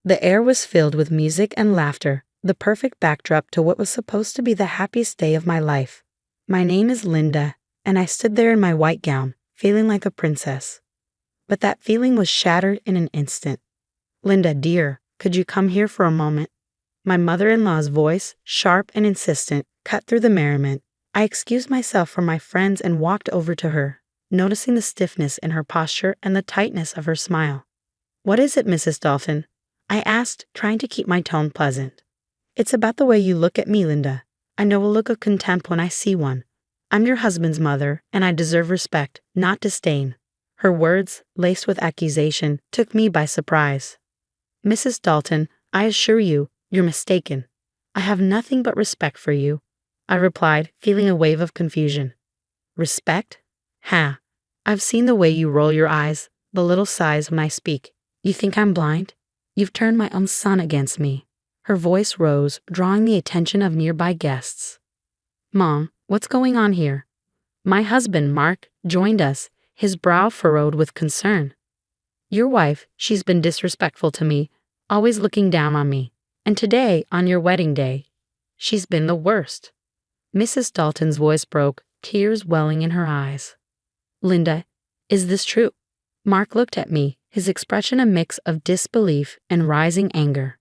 The air was filled with music and laughter, the perfect backdrop to what was supposed to be the happiest day of my life. My name is Linda, and I stood there in my white gown, feeling like a princess. But that feeling was shattered in an instant. Linda, dear, could you come here for a moment? My mother-in-law's voice, sharp and insistent, cut through the merriment. I excused myself from my friends and walked over to her, noticing the stiffness in her posture and the tightness of her smile. "What is it, Mrs. Dalton?" I asked, trying to keep my tone pleasant. "It's about the way you look at me, Linda. I know a look of contempt when I see one. I'm your husband's mother, and I deserve respect, not disdain." Her words, laced with accusation, took me by surprise. "Mrs. Dalton, I assure you, you're mistaken. I have nothing but respect for you," I replied, feeling a wave of confusion. "Respect? Ha! I've seen the way you roll your eyes, the little sighs when I speak. You think I'm blind? You've turned my own son against me." Her voice rose, drawing the attention of nearby guests. "Mom, what's going on here?" My husband, Mark, joined us, his brow furrowed with concern. "Your wife, she's been disrespectful to me, always looking down on me. And today, on your wedding day, she's been the worst." Mrs. Dalton's voice broke, tears welling in her eyes. "Linda, is this true?" Mark looked at me, his expression a mix of disbelief and rising anger.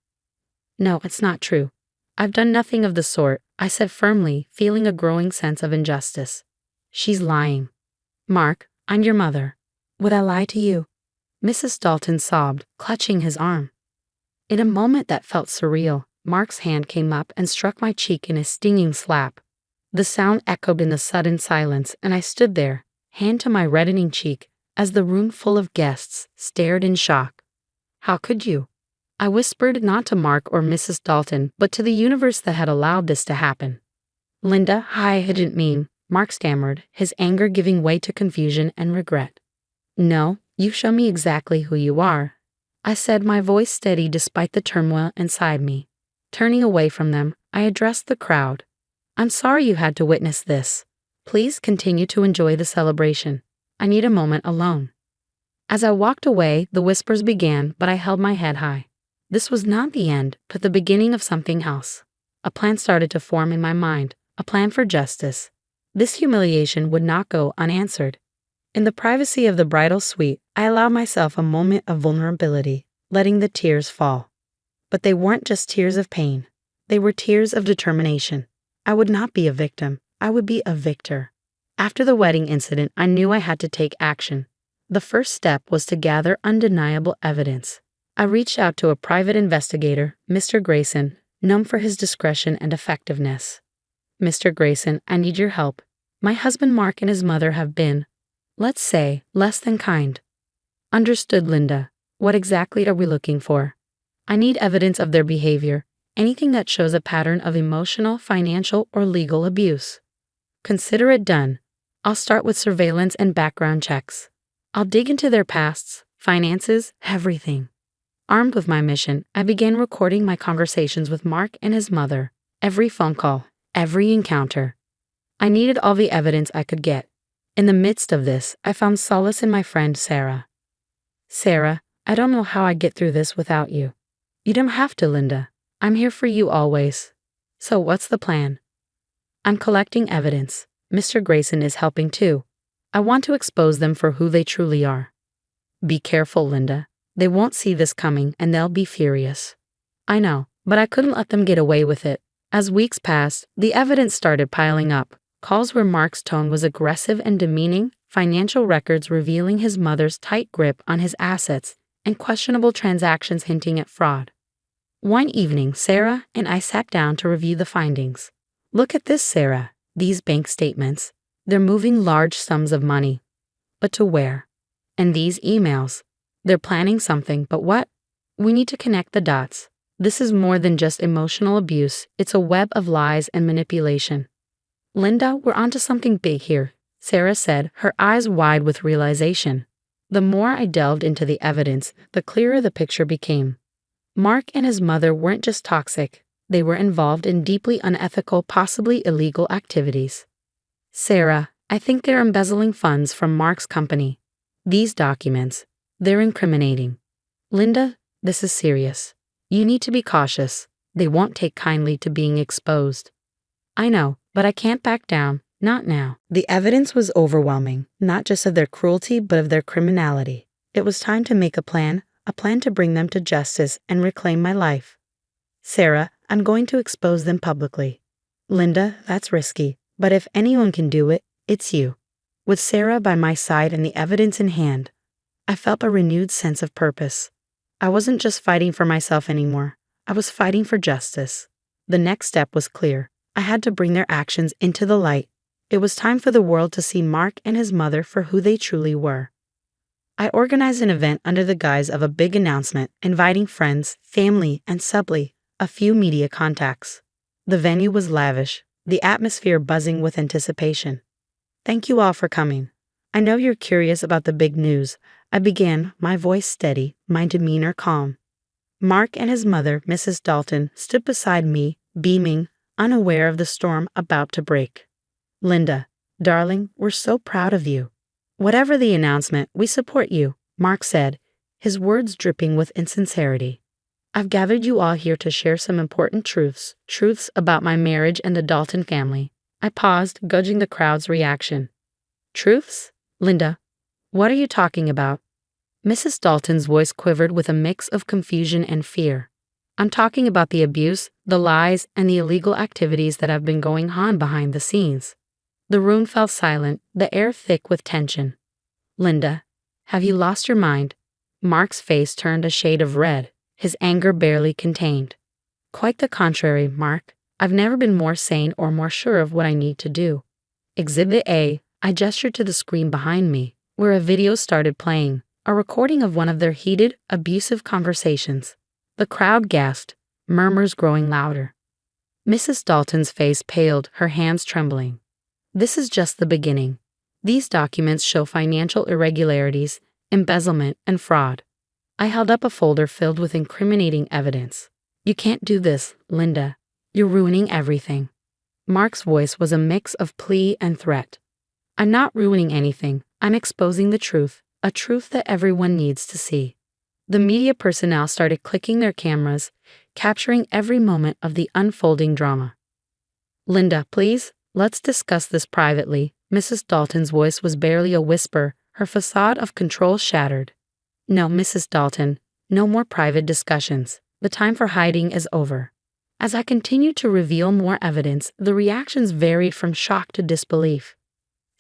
"No, it's not true. I've done nothing of the sort," I said firmly, feeling a growing sense of injustice. "She's lying." "Mark, I'm your mother. Would I lie to you?" Mrs. Dalton sobbed, clutching his arm. In a moment that felt surreal, Mark's hand came up and struck my cheek in a stinging slap. The sound echoed in the sudden silence, and I stood there, hand to my reddening cheek, as the room full of guests stared in shock. "How could you?" I whispered, not to Mark or Mrs. Dalton, but to the universe that had allowed this to happen. "Linda, I didn't mean," Mark stammered, his anger giving way to confusion and regret. "No, you show me exactly who you are," I said, my voice steady despite the turmoil inside me. Turning away from them, I addressed the crowd. "I'm sorry you had to witness this. Please continue to enjoy the celebration. I need a moment alone." As I walked away, the whispers began, but I held my head high. This was not the end, but the beginning of something else. A plan started to form in my mind, a plan for justice. This humiliation would not go unanswered. In the privacy of the bridal suite, I allowed myself a moment of vulnerability, letting the tears fall. But they weren't just tears of pain. They were tears of determination. I would not be a victim. I would be a victor. After the wedding incident, I knew I had to take action. The first step was to gather undeniable evidence. I reached out to a private investigator, Mr. Grayson, known for his discretion and effectiveness. "Mr. Grayson, I need your help. My husband Mark and his mother have been, let's say, less than kind." "Understood, Linda. What exactly are we looking for?" "I need evidence of their behavior, anything that shows a pattern of emotional, financial, or legal abuse." "Consider it done. I'll start with surveillance and background checks. I'll dig into their pasts, finances, everything." Armed with my mission, I began recording my conversations with Mark and his mother, every phone call, every encounter. I needed all the evidence I could get. In the midst of this, I found solace in my friend Sarah. "Sarah, I don't know how I'd get through this without you." "You don't have to, Linda. I'm here for you always." "So what's the plan?" "I'm collecting evidence. Mr. Grayson is helping too. I want to expose them for who they truly are." "Be careful, Linda. They won't see this coming and they'll be furious." "I know, but I couldn't let them get away with it." As weeks passed, the evidence started piling up. Calls where Mark's tone was aggressive and demeaning, financial records revealing his mother's tight grip on his assets, and questionable transactions hinting at fraud. One evening, Sarah and I sat down to review the findings. "Look at this, Sarah. These bank statements. They're moving large sums of money. But to where? And these emails. They're planning something, but what? We need to connect the dots. This is more than just emotional abuse. It's a web of lies and manipulation." "Linda, we're onto something big here," Sarah said, her eyes wide with realization. The more I delved into the evidence, the clearer the picture became. Mark and his mother weren't just toxic. They were involved in deeply unethical, possibly illegal activities. "Sarah, I think they're embezzling funds from Mark's company. These documents, they're incriminating." "Linda, this is serious. You need to be cautious. They won't take kindly to being exposed. I know, but I can't back down. Not now. The evidence was overwhelming, not just of their cruelty, but of their criminality. It was time to make a plan to bring them to justice and reclaim my life. Sarah, I'm going to expose them publicly. Linda, that's risky, but if anyone can do it, it's you. With Sarah by my side and the evidence in hand, I felt a renewed sense of purpose. I wasn't just fighting for myself anymore. I was fighting for justice. The next step was clear. I had to bring their actions into the light. It was time for the world to see Mark and his mother for who they truly were. I organized an event under the guise of a big announcement, inviting friends, family, and subtly, a few media contacts. The venue was lavish, the atmosphere buzzing with anticipation. Thank you all for coming. I know you're curious about the big news. I began, my voice steady, my demeanor calm. Mark and his mother, Mrs. Dalton, stood beside me, beaming, unaware of the storm about to break. Linda, darling, we're so proud of you. Whatever the announcement, we support you, Mark said, his words dripping with insincerity. I've gathered you all here to share some important truths about my marriage and the Dalton family. I paused, gauging the crowd's reaction. Truths? Linda, what are you talking about? Mrs. Dalton's voice quivered with a mix of confusion and fear. I'm talking about the abuse, the lies, and the illegal activities that have been going on behind the scenes. The room fell silent, the air thick with tension. Linda, have you lost your mind? Mark's face turned a shade of red, his anger barely contained. Quite the contrary, Mark. I've never been more sane or more sure of what I need to do. Exhibit A, I gestured to the screen behind me, where a video started playing, a recording of one of their heated, abusive conversations. The crowd gasped, murmurs growing louder. Mrs. Dalton's face paled, her hands trembling. This is just the beginning. These documents show financial irregularities, embezzlement, and fraud. I held up a folder filled with incriminating evidence. You can't do this, Linda. You're ruining everything. Mark's voice was a mix of plea and threat. I'm not ruining anything. I'm exposing the truth, a truth that everyone needs to see. The media personnel started clicking their cameras, capturing every moment of the unfolding drama. Linda, please, let's discuss this privately. Mrs. Dalton's voice was barely a whisper, her facade of control shattered. No, Mrs. Dalton, no more private discussions. The time for hiding is over. As I continued to reveal more evidence, the reactions varied from shock to disbelief.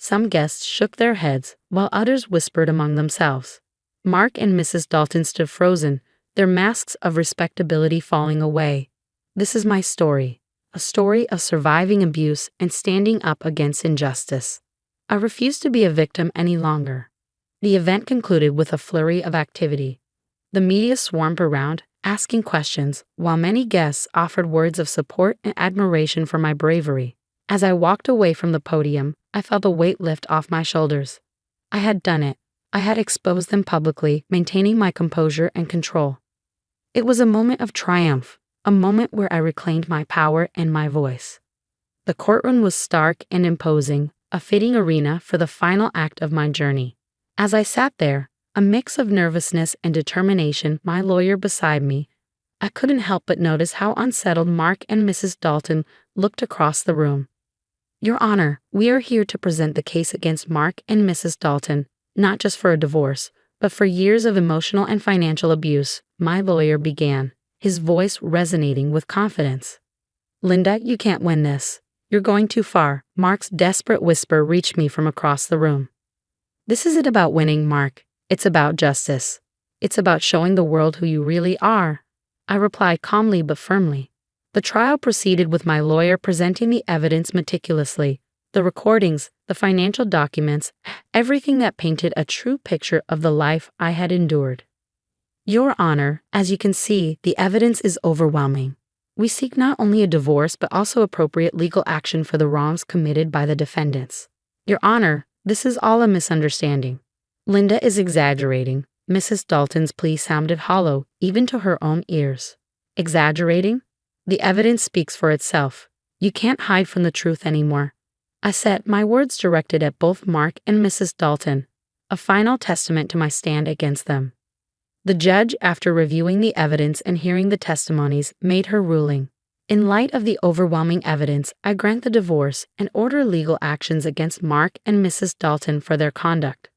Some guests shook their heads, while others whispered among themselves. Mark and Mrs. Dalton stood frozen, their masks of respectability falling away. This is my story, a story of surviving abuse and standing up against injustice. I refuse to be a victim any longer. The event concluded with a flurry of activity. The media swarmed around, asking questions, while many guests offered words of support and admiration for my bravery. As I walked away from the podium, I felt a weight lift off my shoulders. I had done it. I had exposed them publicly, maintaining my composure and control. It was a moment of triumph, a moment where I reclaimed my power and my voice. The courtroom was stark and imposing, a fitting arena for the final act of my journey. As I sat there, a mix of nervousness and determination, my lawyer beside me, I couldn't help but notice how unsettled Mark and Mrs. Dalton looked across the room. Your Honor, we are here to present the case against Mark and Mrs. Dalton, not just for a divorce, but for years of emotional and financial abuse, my lawyer began, his voice resonating with confidence. Linda, you can't win this. You're going too far. Mark's desperate whisper reached me from across the room. This isn't about winning, Mark. It's about justice. It's about showing the world who you really are. I replied calmly but firmly. The trial proceeded with my lawyer presenting the evidence meticulously, the recordings, the financial documents, everything that painted a true picture of the life I had endured. Your Honor, as you can see, the evidence is overwhelming. We seek not only a divorce but also appropriate legal action for the wrongs committed by the defendants. Your Honor, this is all a misunderstanding. Linda is exaggerating. Mrs. Dalton's plea sounded hollow, even to her own ears. Exaggerating? The evidence speaks for itself. You can't hide from the truth anymore. I said, my words directed at both Mark and Mrs. Dalton, a final testament to my stand against them. The judge, after reviewing the evidence and hearing the testimonies, made her ruling. In light of the overwhelming evidence, I grant the divorce and order legal actions against Mark and Mrs. Dalton for their conduct.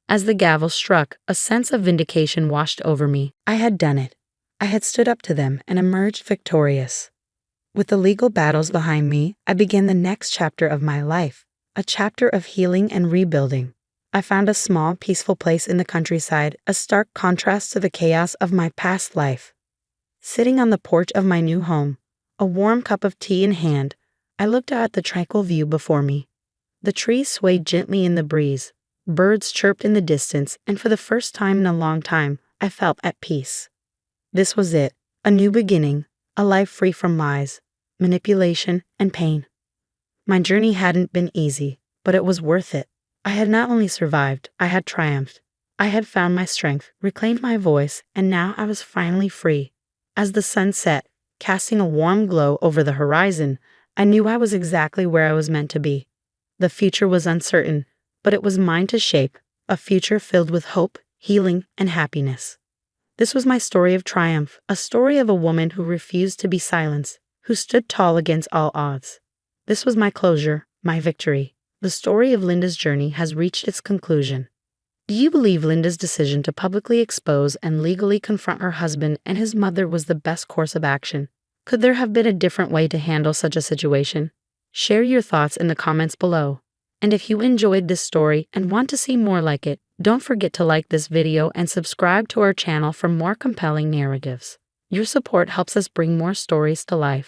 As the gavel struck, a sense of vindication washed over me. I had done it. I had stood up to them and emerged victorious. With the legal battles behind me, I began the next chapter of my life, a chapter of healing and rebuilding. I found a small, peaceful place in the countryside, a stark contrast to the chaos of my past life. Sitting on the porch of my new home, a warm cup of tea in hand, I looked out at the tranquil view before me. The trees swayed gently in the breeze, birds chirped in the distance, and for the first time in a long time, I felt at peace. This was it, a new beginning, a life free from lies, manipulation, and pain. My journey hadn't been easy, but it was worth it. I had not only survived, I had triumphed. I had found my strength, reclaimed my voice, and now I was finally free. As the sun set, casting a warm glow over the horizon, I knew I was exactly where I was meant to be. The future was uncertain, but it was mine to shape, a future filled with hope, healing, and happiness. This was my story of triumph, a story of a woman who refused to be silenced, who stood tall against all odds. This was my closure, my victory. The story of Linda's journey has reached its conclusion. Do you believe Linda's decision to publicly expose and legally confront her husband and his mother was the best course of action? Could there have been a different way to handle such a situation? Share your thoughts in the comments below. And if you enjoyed this story and want to see more like it, don't forget to like this video and subscribe to our channel for more compelling narratives. Your support helps us bring more stories to life.